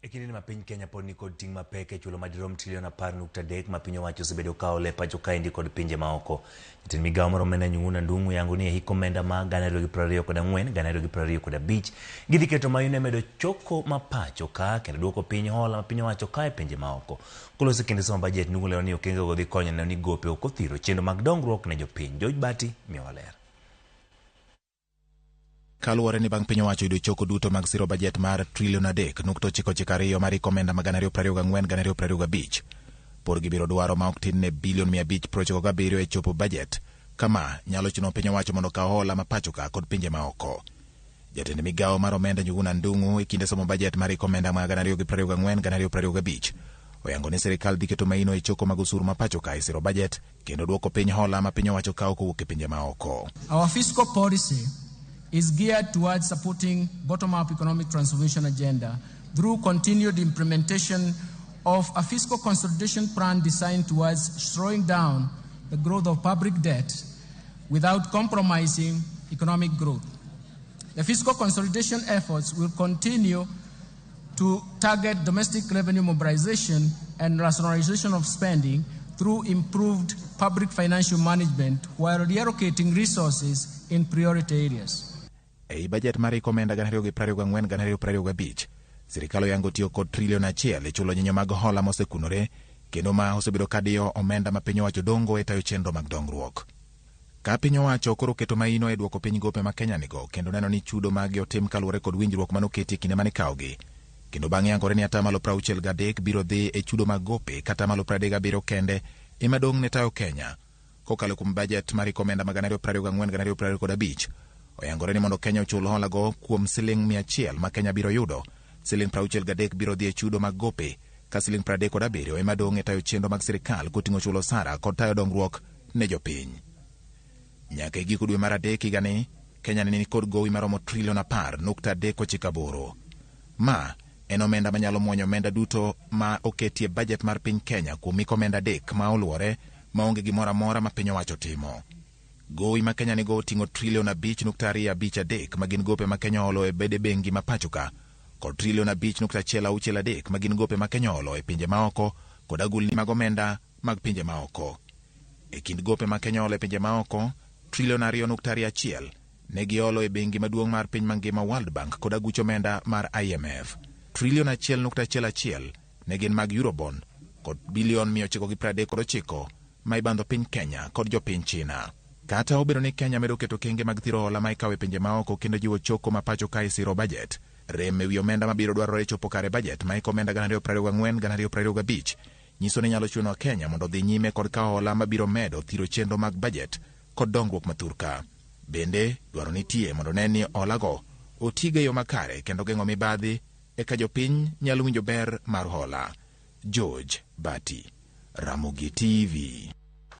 Ekini mapiny Kenya pod ni kod ting' mapek e chulo madirom trilion 10.3 ma piny owacho osebedo kao le pacho kaendi kod pinje maoko. Jatend migawo mar omenda Njuguna Ndung'u yango ni hik omenda ma 2024 2025 gidhi keto maino e medo choko ma pacho ka kendo duoko piny hola ma piny owacho kae pinje maoko. Koloso kinde somo bajet, Ndung'u lero ni okenge go dhi konyo neno ni gope ok othiro chenro mag dongruok ne jopiny. George Bati miyowa ler. Kaluwore ni bang' piny owacho yudo choko duto mag siro bajet mar trilion 3.92 mar omenda mag 2024-2025, pod gibiro dwaro ma ok tin ne bilion 597 e chopo bajet, kama nyalo chuno piny owacho mondo kaw hola ma pacho ka kod pinje maoko. Jatend migawo mar omenda Njuguna Ndung'u e kinde somo bajet mar omenda mag 2024-2025 oyango ni sirikal dhi keto maino e choko mag osuru ma pacho ka e siro bajet kendo duoko piny hola ma piny owacho kawo kowuok e pinje maoko. Our fiscal policy is geared towards supporting bottom-up economic transformation agenda through continued implementation of a fiscal consolidation plan designed towards slowing down the growth of public debt without compromising economic growth. The fiscal consolidation efforts will continue to target domestic revenue mobilization and rationalization of spending through improved public financial management while reallocating resources in priority areas. Ei bajet mar omenda 2024-2025, sirikal oyango tiyo kod trilion 1 e chulo nyinyo mag hola mosekunore kendo ma osebedo kadiyo omenda ma piny owacho dongo e tayo chenro mag dongruok. Ka piny owacho koro keto maino e duoko piny gope ma Kenya nigo kendo neno ni chudo magi otim kaluwore kod winjruok manoketi kinde mane kawogi, kendo bang' yangore ni atamalo 63 biro dhi e chudo mag gope kata malo 37 kende ema dong' ne tayo Kenya. Kokalo kuom bajet mar omenda mag 2024-2025, oyangore ni mondo Kenya ochul hola go kuom siling 100 ma Kenya biro yudo, siling 63 biro dhi e chudo mag gope, ka siling 37 ema dong' e tayo chenro mag sirikal koting'o chulo osara kod tayo dongruok ne jopiny. Nyaka e giko dwe mar adek higani, Kenya ni kod gowi maromo trilion 10.398. Ma en omenda manyalo muonyo omenda duto ma oketie bajet mar piny Kenya kuom hik omenda adek ma oluwore maonge gimoro amora ma piny owacho timo. Gowi ma Kenya nigo oting'o trilion 5.253 ma gin gope ma Kenya olo e bede bengi ma pacho ka, kod trilion 5.163 ma gin gope ma Kenya olo e pinje maoko kod agulni mag omenda mag pinje maoko. E kind gope ma Kenya olo e pinje maoko, trilion 2.1 ne giolo e bengi maduong' mar piny mangima World Bank kod aguch omenda mar IMF. Trilion 1.11 ne gin mag Eurobond kod bilion 939 ma ibandho piny Kenya kod jopiny China. Kata obedo ni Kenya medo keto kenge mag thiro hola ma ikawe pinje maoko kendo jiwo choko ma pacho ka e siro bajet, rem ewi omenda mabiro dwarore chopo kare bajet ma omenda 2024-2025 nyiso ni nyalo chuno Kenya mondo dhi nyime kod kawo hola mabiro medo thiro chenro mag bajet kod dongruok mathurka. Bende dwaro nitie mondo ne ni hola go otiga yo makare kendo geng'o mibadhi eka jopiny nyalo winjo ber mar hola. George Bati, Ramogi TV.